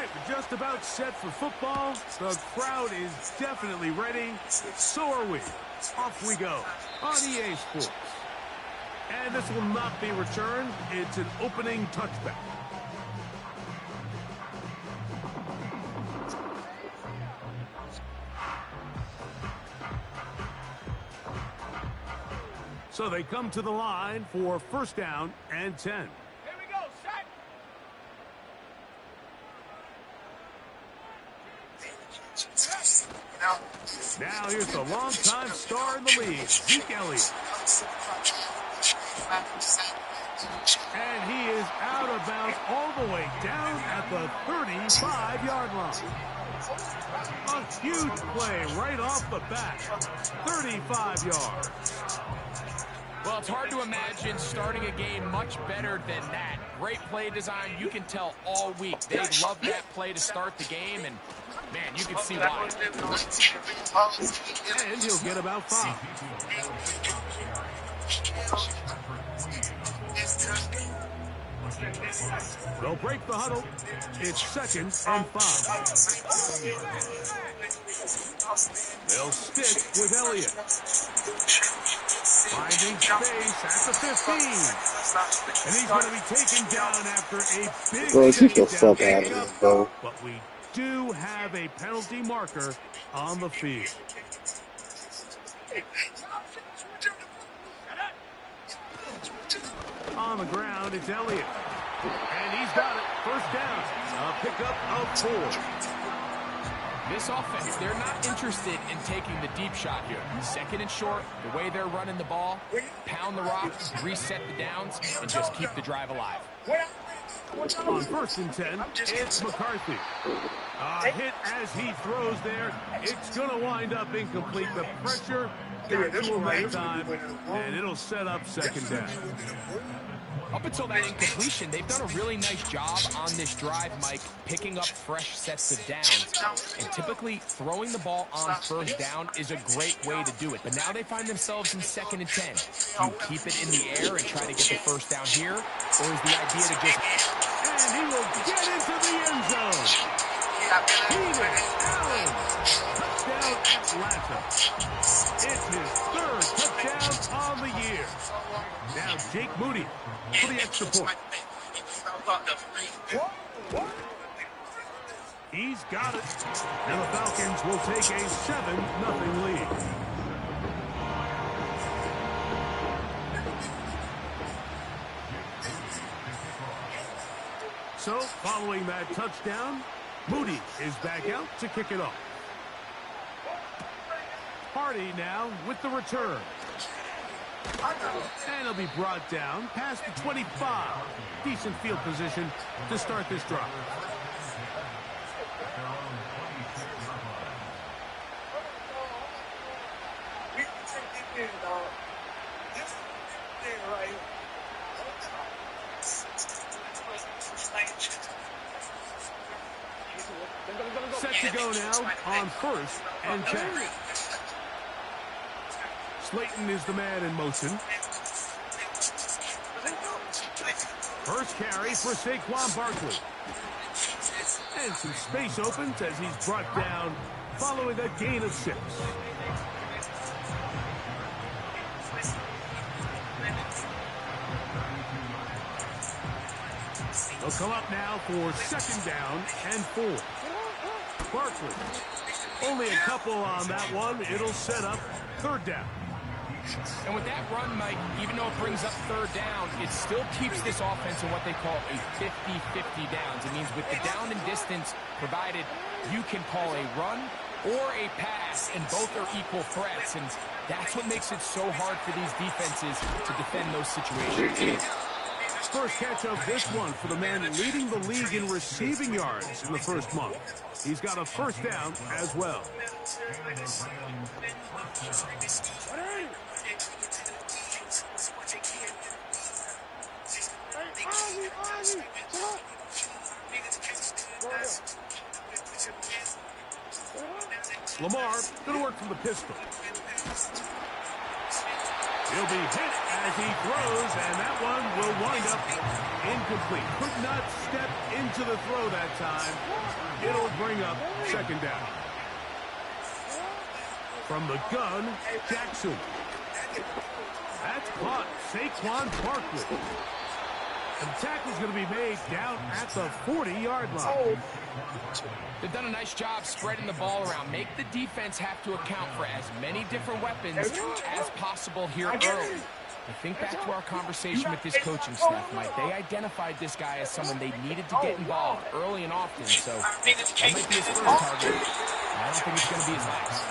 right, we're just about set for football. The crowd is definitely ready. So are we. Off we go on EA Sports. And this will not be returned. It's an opening touchback. So they come to the line for first down and 10. Here we go, set. Now here's the longtime star in the league, Zeke Elliott. And he is out of bounds all the way down at the 35-yard line. A huge play right off the bat. 35 yards. Well, it's hard to imagine starting a game much better than that. Great play design. You can tell all week they love that play to start the game, and, man, you can see why. And he'll get about 5. They'll break the huddle. It's 2nd and 5. They'll stick with Elliott. Finding space at the 15. And he's going to be taken down after a big Bro, get the fuck out of here, bro. But we do have a penalty marker on the field. On the ground, it's Elliott. And he's got it. First down. A pickup of 4. This offense, they're not interested in taking the deep shot here. 2nd and short, the way they're running the ball, pound the rock, reset the downs, and just keep the drive alive. On 1st and 10, it's McCarthy. A hit as he throws there. It's going to wind up incomplete. The pressure got to him that time, and it'll set up 2nd down. Up until that incompletion, they've done a really nice job on this drive, Mike, picking up fresh sets of downs. And typically, throwing the ball on 1st down is a great way to do it. But now they find themselves in 2nd and 10. Do you keep it in the air and try to get the 1st down here? Or is the idea to just... And he will get into the end zone. Keenan Allen. Touchdown Atlanta. It's his 3rd touchdown on the year. Now Jake Moody for the extra point. He's got it. And the Falcons will take a 7-0 lead. So, following that touchdown, Moody is back out to kick it off. Hardy now with the return. And he'll be brought down past the 25. Decent field position to start this drive. Set to go now on 1st and 10. Slayton is the man in motion. First carry for Saquon Barkley. And some space opens as he's brought down following a gain of 6. They'll come up now for 2nd down and 4. Barkley. Only a couple on that one. It'll set up 3rd down. And with that run, Mike, even though it brings up 3rd down, it still keeps this offense in what they call a 50-50 downs. It means with the down and distance provided, you can call a run or a pass, and both are equal threats. And that's what makes it so hard for these defenses to defend those situations. First catch of this one for the man leading the league in receiving yards in the 1st month. He's got a 1st down as well. Lamar going to work from the pistol. He'll be hit as he throws, and that one will wind up incomplete. Could not step into the throw that time. It'll bring up second down. From the gun, Jackson. That's caught. Saquon Barkley. And the tackle's going to be made down at the 40-yard line. They've done a nice job spreading the ball around. Make the defense have to account for as many different weapons as possible here early. I think back to our conversation with this coaching staff, Mike. They identified this guy as someone they needed to get involved early and often. So that might be his first target. I don't think it's going to be his last.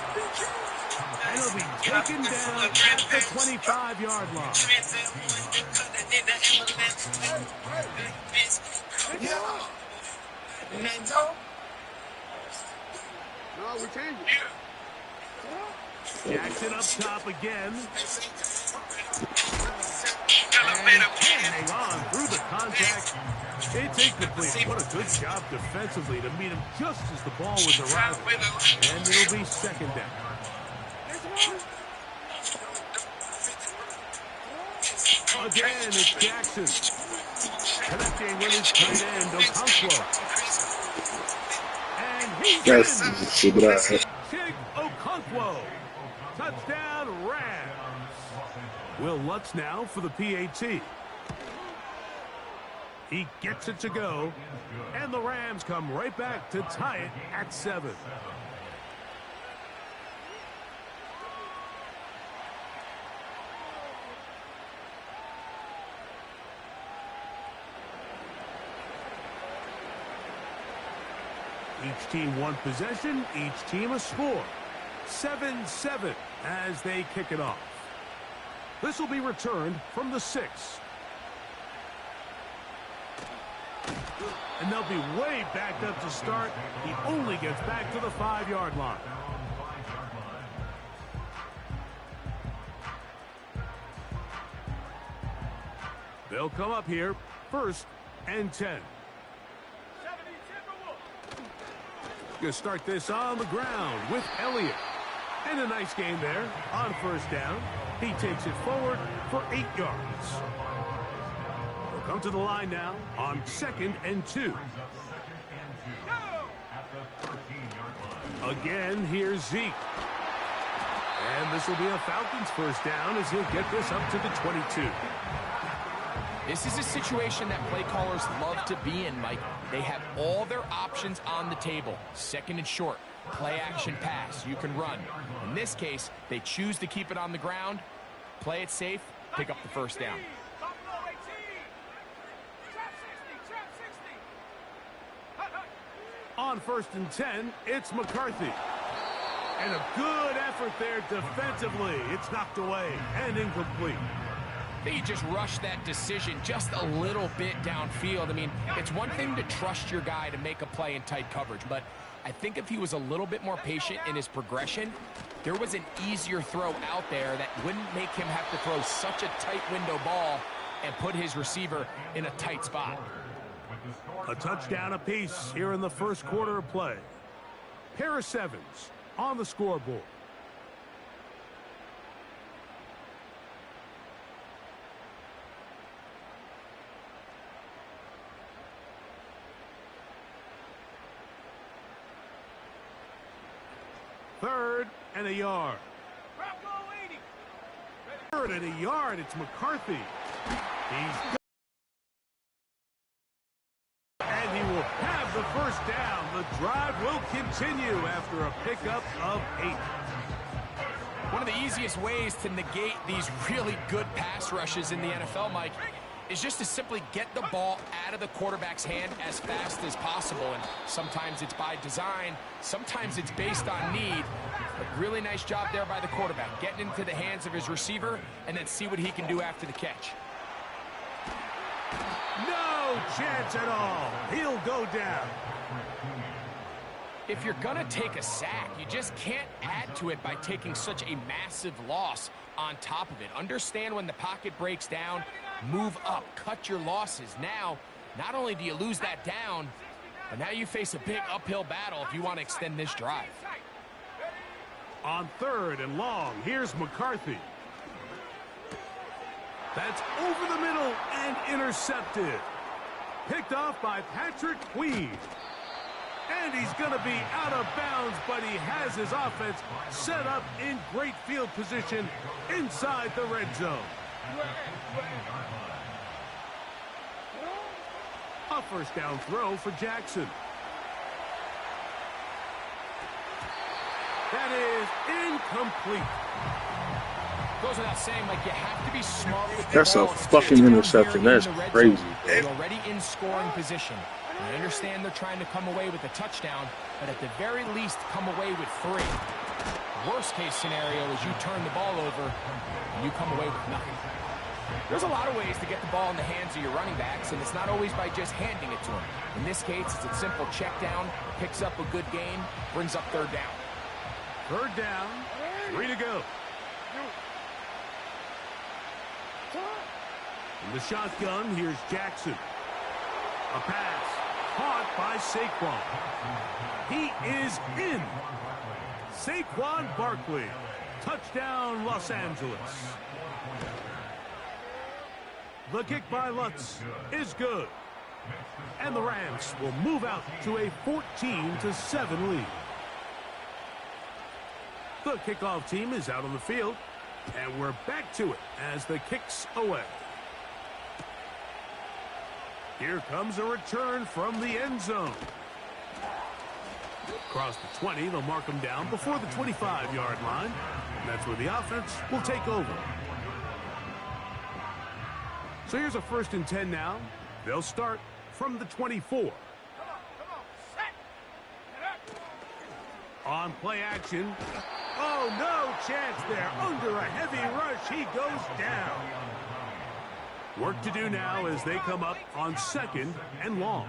And he'll be taken down at the 25-yard line. Jackson up top again. And hang on through the contact. It's incomplete. What a good job defensively to meet him just as the ball was arriving. And it'll be second down. Again, it's Jackson. Connecting with his tight end, Okonkwo. And he's in. Chig Okonkwo. Touchdown, Rams. Will Lutz now for the PAT. He gets it to go. And the Rams come right back to tie it at 7. Each team one possession, each team a score. 7-7 as they kick it off. This will be returned from the 6. And they'll be way backed up to start. He only gets back to the 5-yard line. They'll come up here, 1st and 10. Going to start this on the ground with Elliott. And a nice gain there on 1st down. He takes it forward for 8 yards. We'll come to the line now on 2nd and 2. Again, here's Zeke. And this will be a Falcons 1st down as he'll get this up to the 22. This is a situation that play callers love to be in, Mike. They have all their options on the table. 2nd and short, play action pass, you can run. In this case, they choose to keep it on the ground, play it safe, pick up the 1st down. On 1st and 10, it's McCarthy. And a good effort there defensively. It's knocked away and incomplete. They just rushed that decision just a little bit downfield. I mean, it's one thing to trust your guy to make a play in tight coverage, but I think if he was a little bit more patient in his progression, there was an easier throw out there that wouldn't make him have to throw such a tight window ball and put his receiver in a tight spot. A touchdown apiece here in the 1st quarter of play. Pair of 7s on the scoreboard. Third and a yard. 3rd and a yard. It's McCarthy. And he will have the 1st down. The drive will continue after a pickup of 8. One of the easiest ways to negate these really good pass rushes in the NFL, Mike, is just to simply get the ball out of the quarterback's hand as fast as possible. And sometimes it's by design, sometimes it's based on need. But really nice job there by the quarterback, getting into the hands of his receiver and then see what he can do after the catch. No chance at all. He'll go down. If you're going to take a sack, you just can't add to it by taking such a massive loss on top of it. Understand when the pocket breaks down, move up, cut your losses. Now, not only do you lose that down, but now you face a big uphill battle if you want to extend this drive. On 3rd and long, here's McCarthy. That's over the middle and intercepted. Picked off by Patrick Queen. And he's going to be out of bounds, but he has his offense set up in great field position inside the red zone. A first down throw for Jackson. That is incomplete. Goes without saying, like, you have to be smart with the That's a ball. fucking interception. That's crazy. You're already in scoring position. I understand they're trying to come away with a touchdown, but at the very least, come away with 3. Worst case scenario is you turn the ball over and you come away with nothing. There's a lot of ways to get the ball in the hands of your running backs, and it's not always by just handing it to them. In this case, it's a simple check down, picks up a good gain, brings up third down. Third down, 3 to go. In the shotgun, here's Jackson. A pass caught by Saquon. He is in. Saquon Barkley. Touchdown, Los Angeles. The kick by Lutz is good. And the Rams will move out to a 14-7 lead. The kickoff team is out on the field, and we're back to it as the kick's away. Here comes a return from the end zone. Across the 20, they'll mark them down before the 25-yard line. And that's where the offense will take over. So here's a 1st and 10 now. They'll start from the 24. On play action. Oh, no chance there. Under a heavy rush, he goes down. Work to do now as they come up on 2nd and long.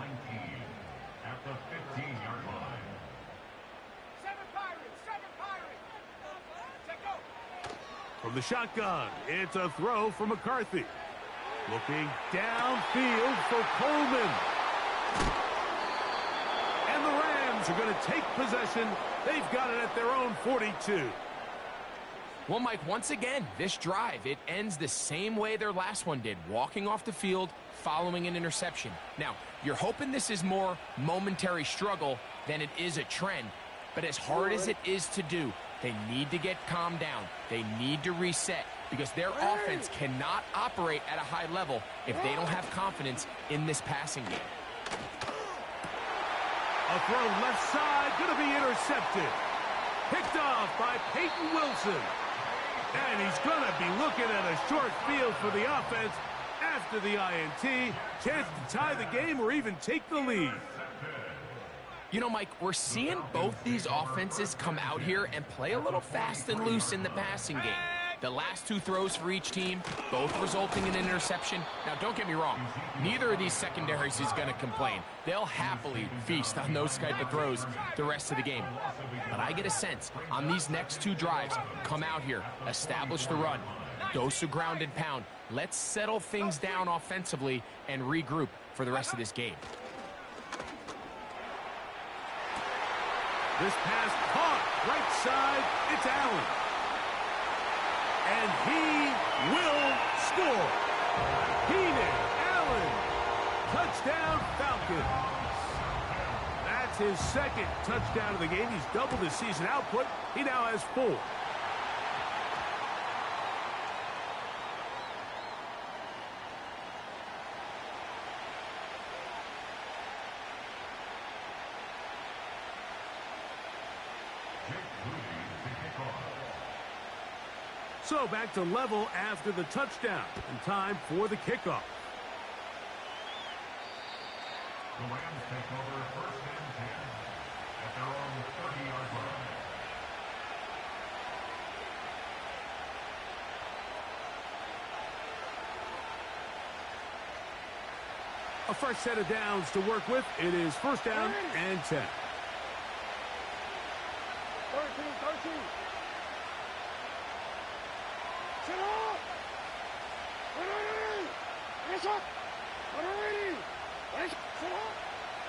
From the shotgun, it's a throw for McCarthy. Looking downfield for Coleman. And the Rams are going to take possession. They've got it at their own 42. Well, Mike, once again, this drive, it ends the same way their last one did, walking off the field, following an interception. Now, you're hoping this is more momentary struggle than it is a trend, but as hard as it is to do, they need to get calmed down. They need to reset because their offense cannot operate at a high level if they don't have confidence in this passing game. A throw left side, going to be intercepted. Picked off by Peyton Wilson. And he's going to be looking at a short field for the offense after the INT. Chance to tie the game or even take the lead. You know, Mike, we're seeing both these offenses come out here and play a little fast and loose in the passing game. The last 2 throws for each team, both resulting in an interception. Now, don't get me wrong. Neither of these secondaries is going to complain. They'll happily feast on those type of throws the rest of the game. But I get a sense on these next 2 drives, come out here, establish the run, dose of ground and pound. Let's settle things down offensively and regroup for the rest of this game. This pass caught right side. It's Allen. And he will score. Keenan Allen. Touchdown Falcons. That's his 2nd touchdown of the game. He's doubled his season output. He now has 4. So back to level after the touchdown, and time for the kickoff. The Rams take over 1st and 10 at their own 30-yard line. A fresh set of downs to work with. It is 1st down and 10. 13.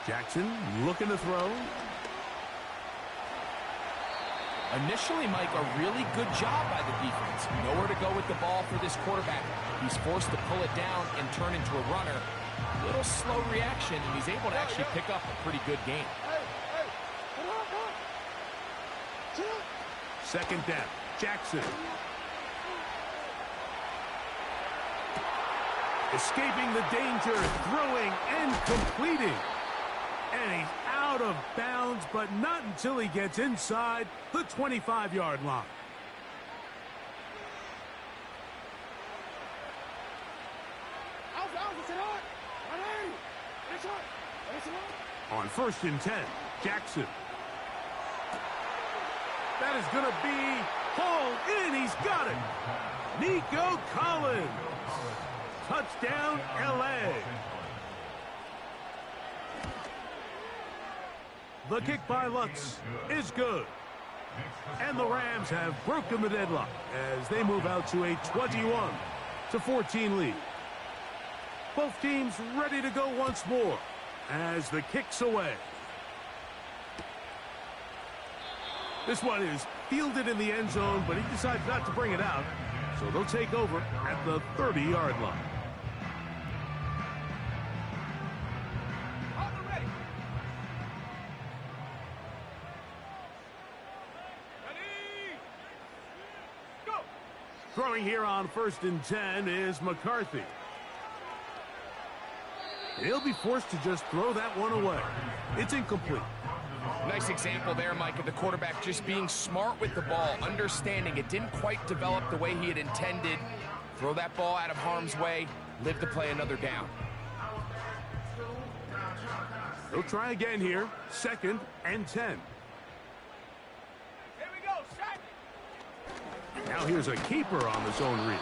Jackson looking to throw. Initially, Mike, a really good job by the defense. Nowhere to go with the ball for this quarterback. He's forced to pull it down and turn into a runner. A little slow reaction, and he's able to actually pick up a pretty good game. Second down, Jackson. Escaping the danger, throwing and completing. And he's out of bounds, but not until he gets inside the 25-yard line. On 1st and 10, Jackson. That is going to be hauled in. He's got it. Nico Collins. Touchdown, L.A. The kick by Lutz is good. And the Rams have broken the deadlock as they move out to a 21-14 lead. Both teams ready to go once more as the kick's away. This one is fielded in the end zone, but he decides not to bring it out. So they'll take over at the 30-yard line. Throwing here on 1st and 10 is McCarthy. He'll be forced to just throw that one away. It's incomplete. Nice example there, Mike, of the quarterback just being smart with the ball, understanding it didn't quite develop the way he had intended. Throw that ball out of harm's way, live to play another down. He'll try again here. 2nd and 10. Now here's a keeper on the zone read.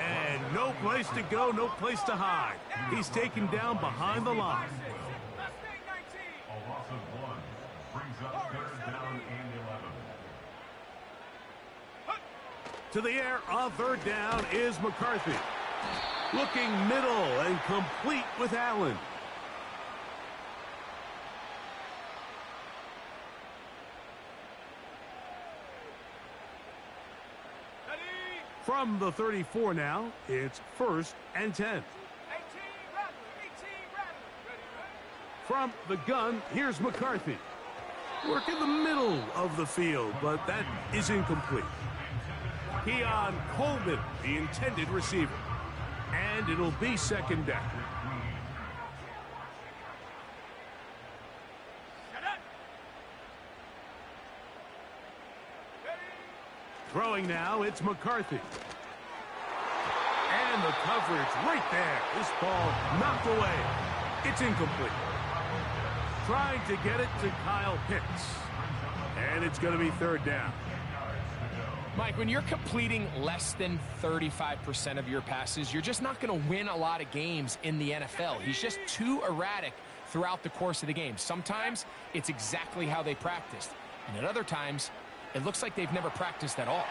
And no place to go, no place to hide. He's taken down behind the line. A loss of 1 brings up 3rd down and 11. To the air on 3rd down is McCarthy. Looking middle and complete with Allen. From the 34 now, it's 1st and 10. From the gun, here's McCarthy. Work in the middle of the field, but that is incomplete. Keon Coleman, the intended receiver. And it'll be 2nd down. Throwing now, it's McCarthy. And the coverage right there. This ball knocked away. It's incomplete. Trying to get it to Kyle Pitts. And it's going to be 3rd down. Mike, when you're completing less than 35% of your passes, you're just not going to win a lot of games in the NFL. He's just too erratic throughout the course of the game. Sometimes it's exactly how they practiced. And at other times, it looks like they've never practiced at all.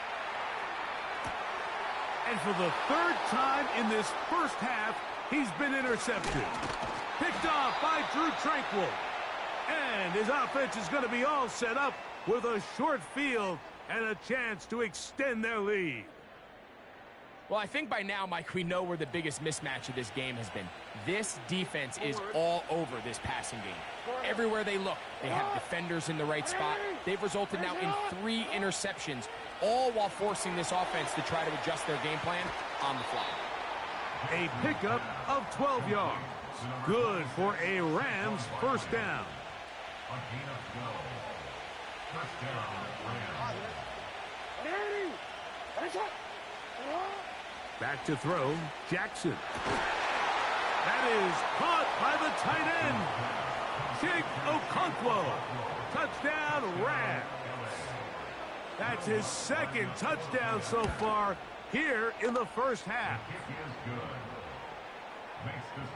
And for the 3rd time in this first half, he's been intercepted. Picked off by Drew Tranquill. And his offense is going to be all set up with a short field and a chance to extend their lead. Well, I think by now, Mike, we know where the biggest mismatch of this game has been. This defense is all over this passing game. Everywhere they look, they have defenders in the right spot. They've resulted now in 3 interceptions, all while forcing this offense to try to adjust their game plan on the fly. A pickup of 12 yards. Good for a Rams 1st down. A gain of 12. 1st down, Rams. Back to throw, Jackson. That is caught by the tight end. Jake Okonkwo. Touchdown, Rams. That's his 2nd touchdown so far here in the first half.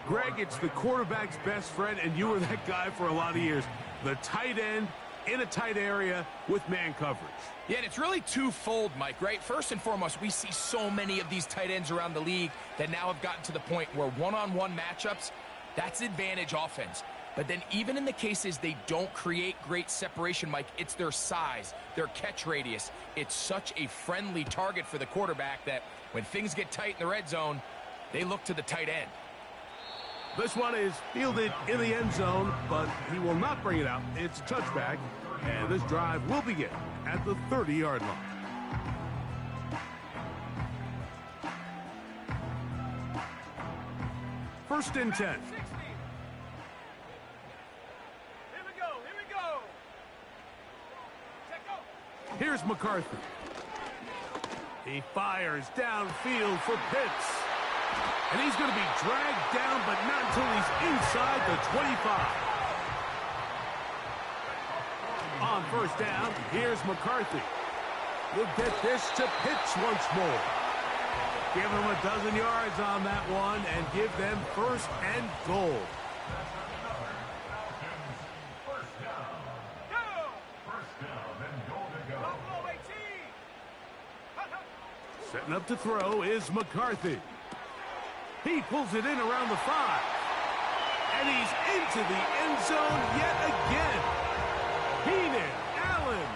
Greg, it's the quarterback's best friend, and you were that guy for a lot of years. The tight end in a tight area with man coverage. Yeah, and it's really twofold, Mike, right? First and foremost, we see so many of these tight ends around the league that now have gotten to the point where one-on-one matchups, that's advantage offense. But then even in the cases they don't create great separation, Mike, it's their size, their catch radius. It's such a friendly target for the quarterback that when things get tight in the red zone, they look to the tight end. This one is fielded in the end zone, but he will not bring it out. It's a touchback, and this drive will begin at the 30-yard line. First and 10. Here we go. Check go. Here's McCarthy. He fires downfield for Pitts. And he's going to be dragged down, but not until he's inside the 25. On first down, here's McCarthy. We'll get this to Pitts once more. Give them a dozen yards on that one and give them first and goal. Setting up to throw is McCarthy. He pulls it in around the 5. And he's into the end zone yet again. Keenan Allen.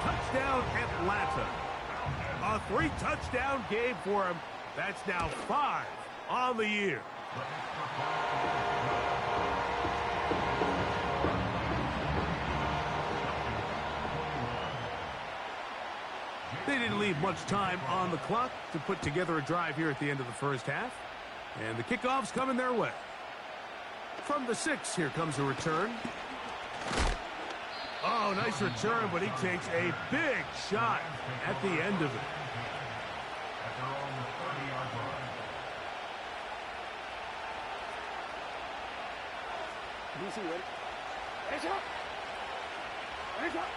Touchdown Atlanta. A 3-touchdown game for him. That's now 5 on the year. They didn't leave much time on the clock to put together a drive here at the end of the first half. And the kickoff's coming their way. From the 6, here comes a return. Oh, nice return, but he takes a big shot at the end of it. Easy, ready? Hands up! Hands up!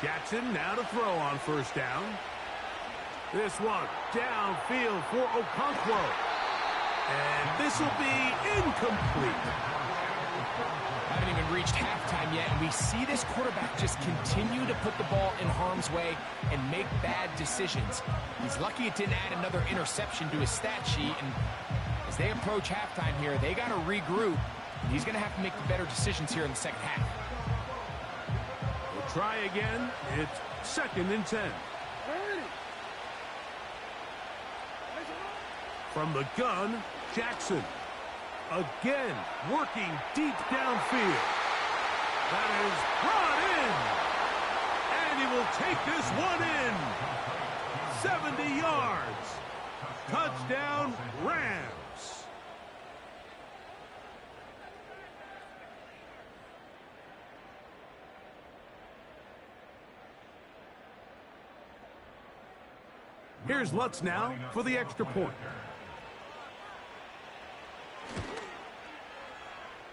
Jackson now to throw on first down. This one downfield for Okonkwo. And this will be incomplete. Haven't even reached halftime yet, and we see this quarterback just continue to put the ball in harm's way and make bad decisions. He's lucky it didn't add another interception to his stat sheet, and as they approach halftime here, they got to regroup, and he's going to have to make the better decisions here in the second half. We'll try again. It's second and 10. From the gun, Jackson. Again, working deep downfield. That is brought in. And he will take this one in. 70 yards. Touchdown, Rams. Here's Lutz now for the extra point.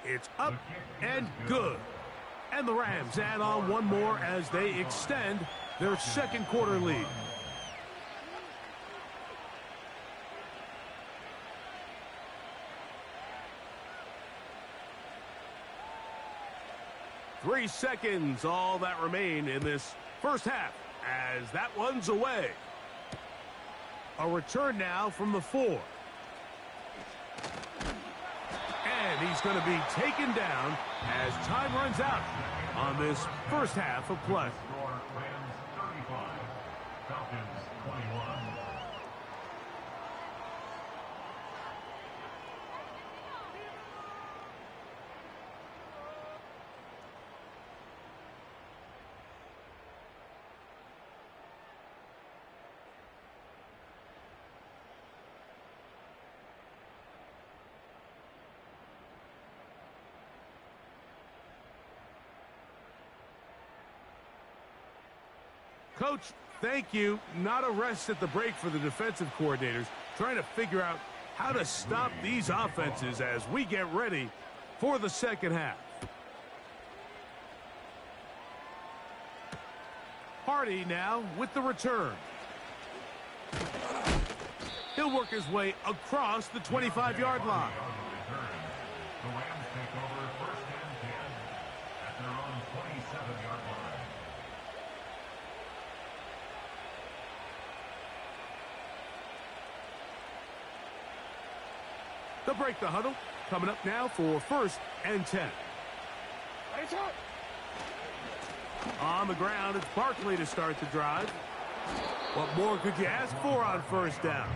It's up and good. And the Rams add on one more as they extend their second quarter lead. Three seconds, all that remain in this first half as that one's away. A return now from the 4. And he's going to be taken down as time runs out on this first half of play. Rams 35, Falcons 21. Coach, thank you. Not a rest at the break for the defensive coordinators, trying to figure out how to stop these offenses as we get ready for the second half. Hardy now with the return. He'll work his way across the 25-yard line. The Rams take over first and 10 at their own 27-yard line. They'll break the huddle. Coming up now for 1st and 10. Lights out. On the ground, it's Barkley to start the drive. What more could you ask for on 1st down?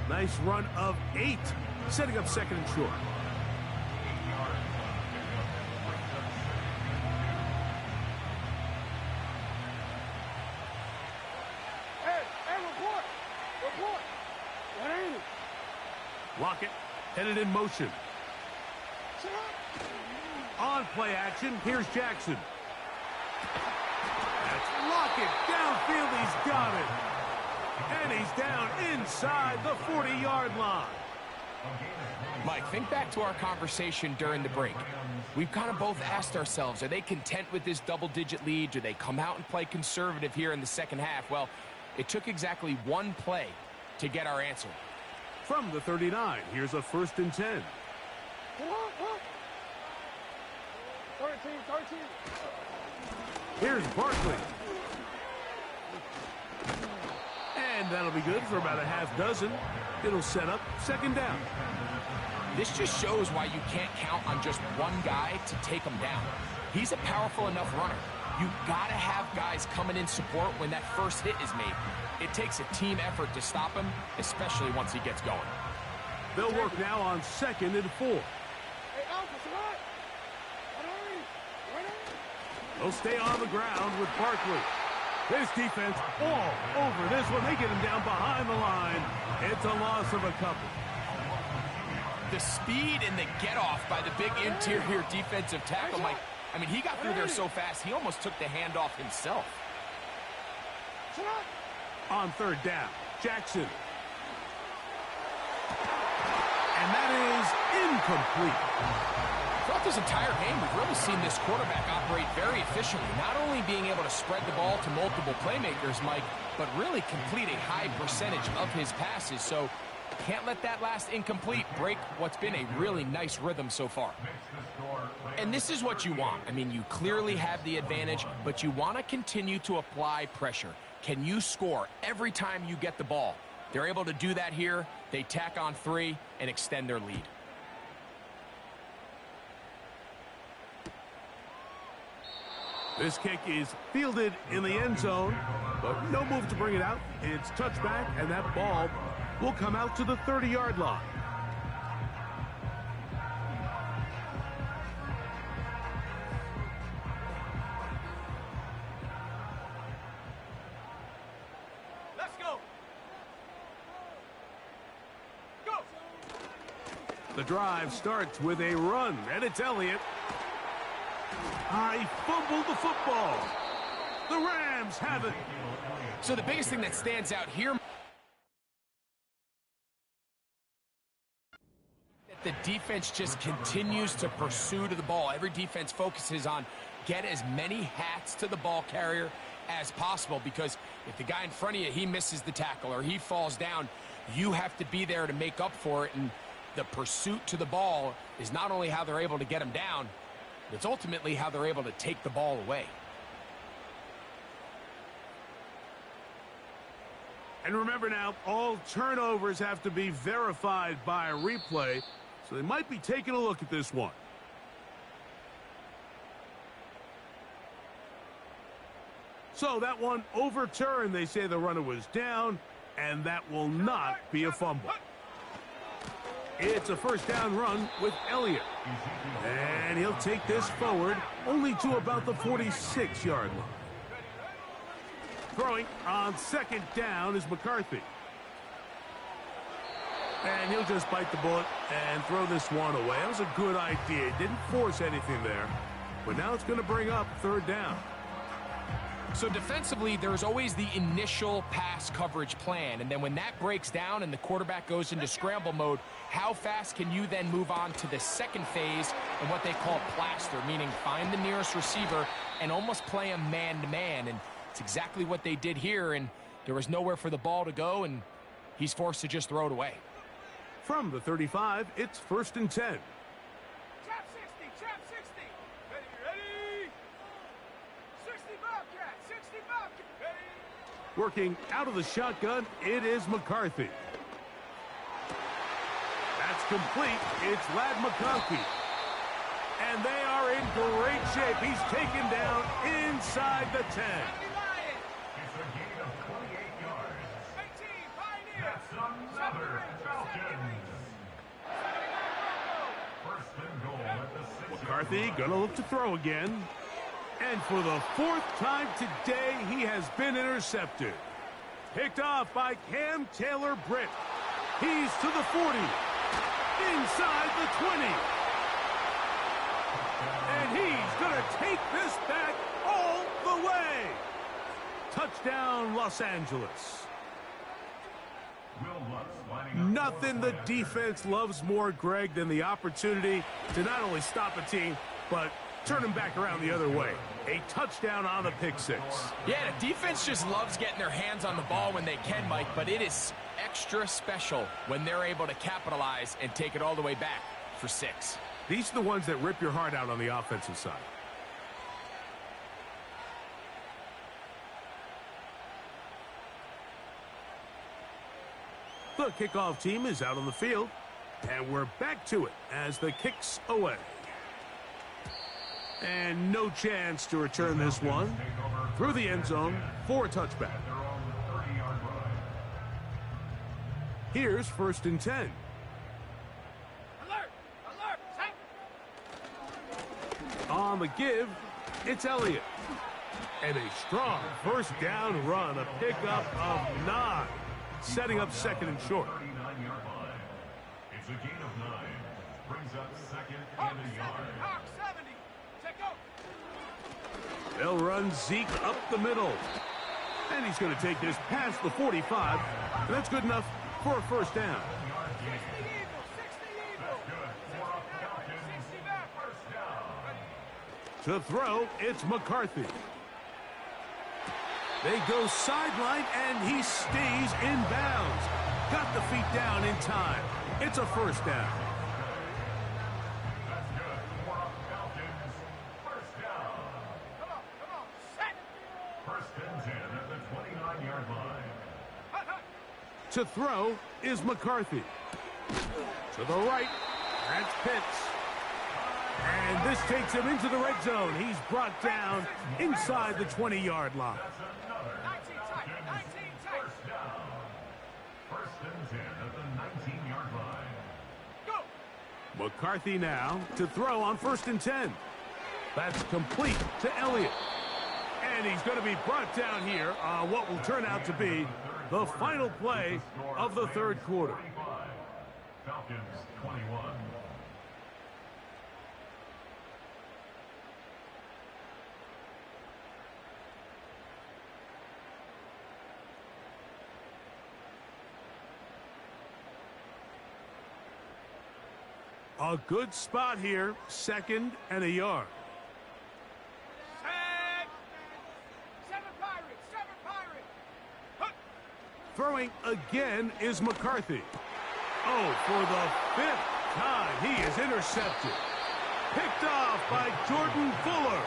Nice run of 8, setting up 2nd and short. Hey, report. Report. What ain't it? Lockett headed in motion. Sit up. On play action, here's Jackson. That's Lockett. Downfield, he's got it. And he's down inside the 40-yard line. Mike, think back to our conversation during the break. We've kind of both asked ourselves, are they content with this double-digit lead? Do they come out and play conservative here in the second half? Well, it took exactly one play to get our answer. From the 39, here's a 1st and 10. 13. Here's Barkley. And that'll be good for about a half dozen. It'll set up 2nd down. This just shows why you can't count on just one guy to take him down. He's a powerful enough runner. You've got to have guys coming in support when that first hit is made. It takes a team effort to stop him, especially once he gets going. They'll work now on 2nd and 4. Hey, Alpha, what? They'll stay on the ground with Barkley. This defense all over this one. They get him down behind the line. It's a loss of a couple. The speed and the get-off by the big interior defensive tackle, Mike. I mean, he got through there so fast, he almost took the handoff himself. On 3rd down, Jackson. And that is incomplete. Throughout this entire game, we've really seen this quarterback operate very efficiently, not only being able to spread the ball to multiple playmakers, Mike, but really complete a high percentage of his passes. So can't let that last incomplete break what's been a really nice rhythm so far. And this is what you want. I mean, you clearly have the advantage, but you want to continue to apply pressure. Can you score every time you get the ball? They're able to do that here. They tack on 3 and extend their lead. This kick is fielded in the end zone, but no move to bring it out. It's touchback, and that ball will come out to the 30-yard line. Let's go. Go. The drive starts with a run, and it's Elliott. He fumbled the football. The Rams have it. So the biggest thing that stands out here, the defense just continues to pursue to the ball. Every defense focuses on get as many hats to the ball carrier as possible, because if the guy in front of you, he misses the tackle or he falls down, you have to be there to make up for it. And the pursuit to the ball is not only how they're able to get him down, it's ultimately how they're able to take the ball away. And remember now, all turnovers have to be verified by a replay, so they might be taking a look at this one. So that one overturned. They say the runner was down, and that will not be a fumble. It's a 1st down run with Elliott. And he'll take this forward only to about the 46-yard line. Throwing on 2nd down is McCarthy. And he'll just bite the bullet and throw this one away. That was a good idea. Didn't force anything there. But now it's going to bring up 3rd down. So defensively, there's always the initial pass coverage plan, and then when that breaks down and the quarterback goes into scramble mode, how fast can you then move on to the second phase and what they call plaster, meaning find the nearest receiver and almost play him man-to-man. And it's exactly what they did here, and there was nowhere for the ball to go, and he's forced to just throw it away. From the 35, it's 1st and 10. Trap 60, trap 60. Ready? 60 Bobcat, 60 Bobcat. Ready? Working out of the shotgun, it is McCarthy. That's complete. It's Lad McConkey. And they are in great shape. He's taken down inside the 10. It's a gain of 28 yards. That's another Falcons. First and goal at the 6. McCarthy going to look to throw again. And for the 4th time today, he has been intercepted. Picked off by Cam Taylor-Britt. He's to the 40. Inside the 20. And he's going to take this back all the way. Touchdown, Los Angeles. Nothing the defense loves more, Greg, than the opportunity to not only stop a team, but turn them back around the other way. A touchdown on the pick six. Yeah, the defense just loves getting their hands on the ball when they can, Mike, but it is extra special when they're able to capitalize and take it all the way back for 6. These are the ones that rip your heart out on the offensive side. The kickoff team is out on the field, and we're back to it as the kick's away. And no chance to return this one through the end zone for a touchback. Here's 1st and 10. On the give, it's Elliott. And a strong first down run, a pickup of 9, setting up 2nd and short. It's a gain of 9. Brings up 2nd and a yard. They'll run Zeke up the middle. And he's going to take this past the 45. And that's good enough for a first down. To throw, it's McCarthy. They go sideline, and he stays in bounds. Got the feet down in time. It's a first down. To throw is McCarthy. To the right, that's Pitts. And this takes him into the red zone. He's brought down inside the 20-yard line. First and 10 at the 19-yard line. McCarthy now to throw on 1st and 10. That's complete to Elliott. And he's going to be brought down here on what will turn out to be the final play of the 3rd quarter. Falcons 21. A good spot here, 2nd and a yard. Throwing again is McCarthy. Oh, for the 5th time, he is intercepted. Picked off by Jordan Fuller.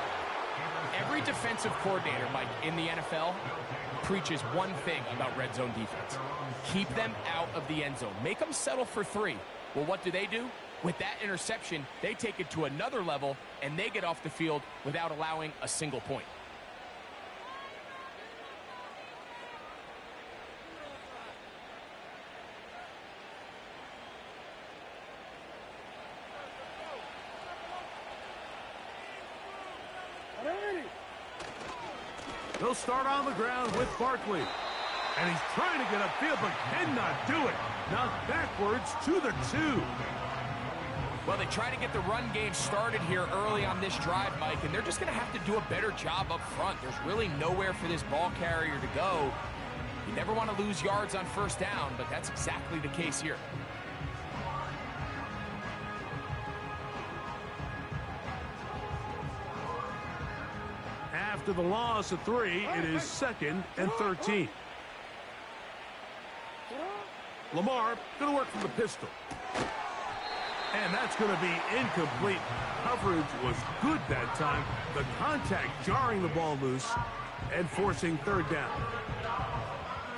Every defensive coordinator, Mike, in the NFL preaches one thing about red zone defense. Keep them out of the end zone. Make them settle for 3. Well, what do? With that interception, they take it to another level, and they get off the field without allowing a single point. They'll start on the ground with Barkley. And he's trying to get upfield, but cannot do it. Knocked backwards to the 2. Well, they try to get the run game started here early on this drive, Mike, and they're just going to have to do a better job up front. There's really nowhere for this ball carrier to go. You never want to lose yards on 1st down, but that's exactly the case here. After the loss of 3, it is 2nd and 13. Lamar going to work from the pistol. And that's going to be incomplete. Coverage was good that time. The contact jarring the ball loose and forcing 3rd down.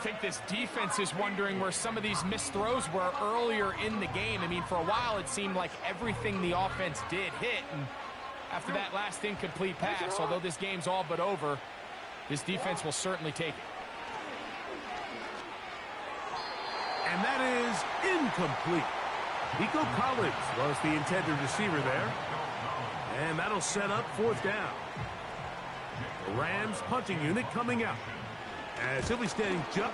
think this defense is wondering where some of these missed throws were earlier in the game. I mean, for a while, it seemed like everything the offense did hit. And after that last incomplete pass, although this game's all but over, this defense will certainly take it. And that is incomplete. Nico Collins was the intended receiver there. And that'll set up fourth down. The Rams punting unit coming out. As he'll be standing just.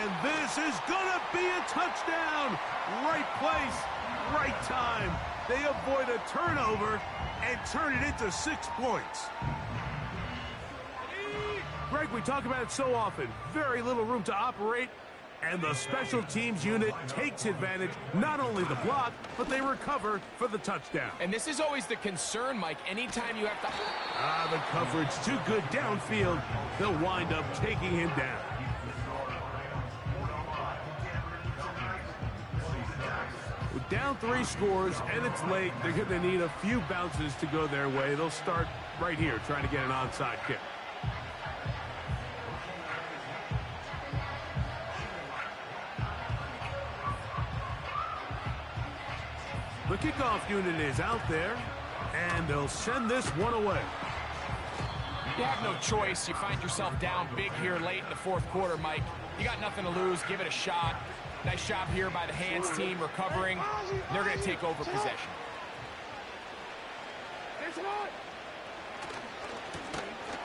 And this is going to be a touchdown. Right place, right time. They avoid a turnover and turn it into 6 points. Greg, we talk about it so often. Very little room to operate. And the special teams unit takes advantage, not only the block, but they recover for the touchdown. And this is always the concern, Mike. Anytime you have to... The coverage too good downfield. They'll wind up taking him down. With down 3 scores, and it's late, they're going to need a few bounces to go their way. They'll start right here, trying to get an onside kick. The kickoff unit is out there, and they'll send this one away. You have no choice. You find yourself down big here late in the fourth quarter, Mike. You got nothing to lose. Give it a shot. Nice job here by the hands team recovering. They're going to take over possession.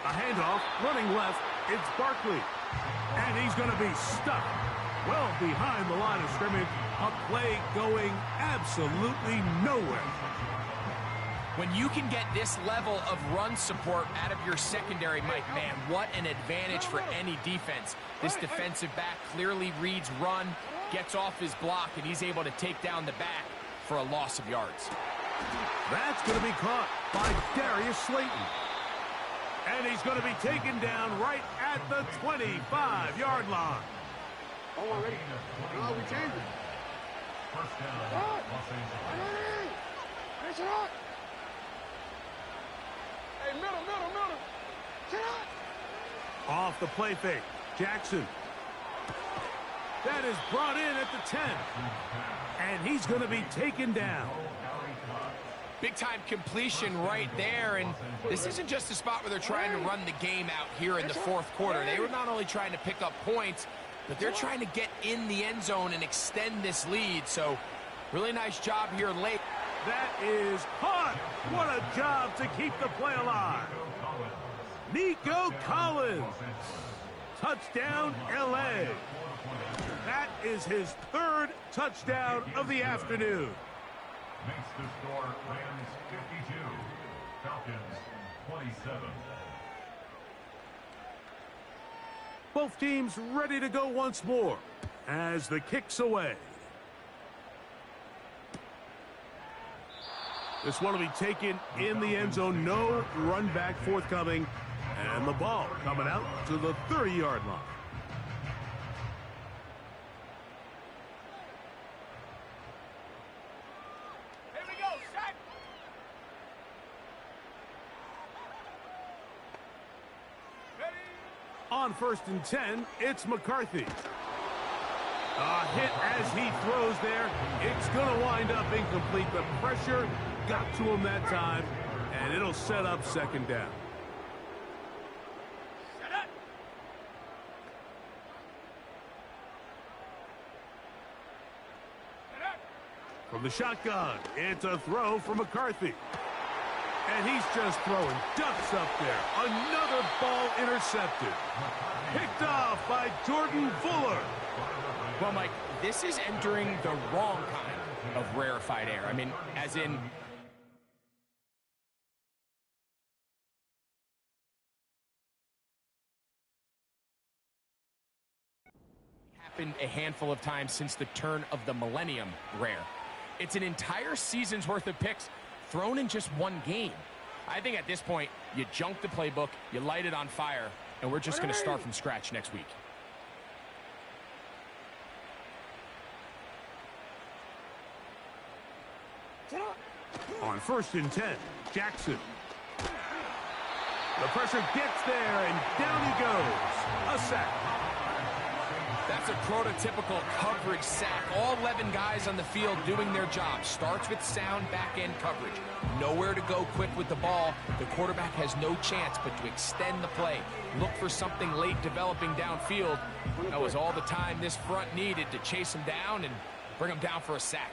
A handoff, running left. It's Barkley. And he's going to be stuck well behind the line of scrimmage. A play going absolutely nowhere. When you can get this level of run support out of your secondary, Mike, man, what an advantage for any defense. This defensive back clearly reads run, gets off his block, and he's able to take down the back for a loss of yards. That's going to be caught by Darius Slayton. And he's going to be taken down right at the 25-yard line. Oh, already? No, we changed it. First down, Los Angeles. Finish it up. Hey, middle. Sit up. Off the play fake, Jackson. That is brought in at the 10. And he's going to be taken down. Big-time completion right there, and this isn't just a spot where they're trying to run the game out here in the fourth quarter. They were not only trying to pick up points, but they're trying to get in the end zone and extend this lead. So really nice job here late. That is caught. What a job to keep the play alive. Nico Collins. Touchdown, L.A. That is his 3rd touchdown of the afternoon. Makes the score Rams 52, Falcons 27. Both teams ready to go once more as the kick's away. This one will be taken in the end zone. No run back forthcoming. And the ball coming out to the 30-yard line. Here we go, set. Ready. On 1st and 10, it's McCarthy. A hit as he throws there. It's going to wind up incomplete. The pressure got to him that time, and it'll set up 2nd down. Set up. Set up. From the shotgun, it's a throw for McCarthy. And he's just throwing ducks up there. Another ball intercepted. Picked off by Jordan Fuller. Well, Mike, this is entering the wrong kind of rarefied air. I mean, as in... happened a handful of times since the turn of the millennium rare. It's an entire season's worth of picks thrown in just one game. I think at this point, you junk the playbook, you light it on fire, and we're just going to start from scratch next week. On 1st and 10, Jackson. The pressure gets there, and down he goes. A sack. That's a prototypical coverage sack. All 11 guys on the field doing their job. Starts with sound back-end coverage. Nowhere to go quick with the ball. The quarterback has no chance but to extend the play. Look for something late developing downfield. That was all the time this front needed to chase him down and bring him down for a sack.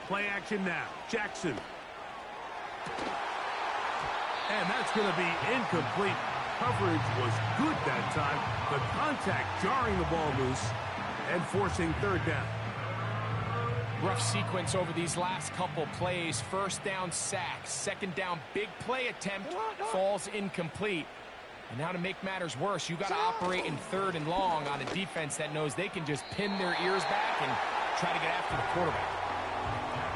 Play action now. Jackson. And that's going to be incomplete. Coverage was good that time. The contact jarring the ball loose and forcing third down. Rough sequence over these last couple plays. First down sack. Second down big play attempt falls incomplete. And now to make matters worse, you got to operate in third and long on a defense that knows they can just pin their ears back and try to get after the quarterback.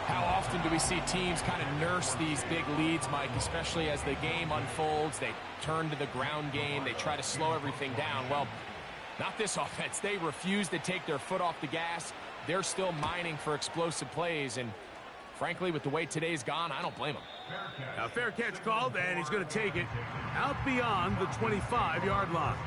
How often do we see teams kind of nurse these big leads, Mike, especially as the game unfolds? They turn to the ground game. They try to slow everything down. Well, not this offense. They refuse to take their foot off the gas. They're still mining for explosive plays. And frankly, with the way today's gone, I don't blame them. A fair catch called, and he's going to take it out beyond the 25-yard line.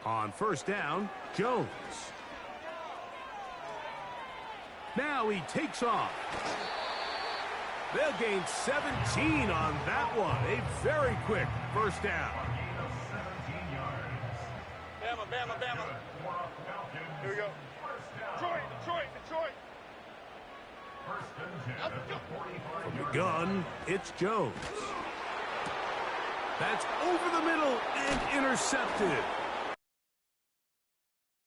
On first down, Jones. Now he takes off. They'll gain 17 on that one. A very quick first down. Bama, Bama, Bama. Here we go. Detroit, Detroit, Detroit. From the gun, it's Jones. That's over the middle and intercepted.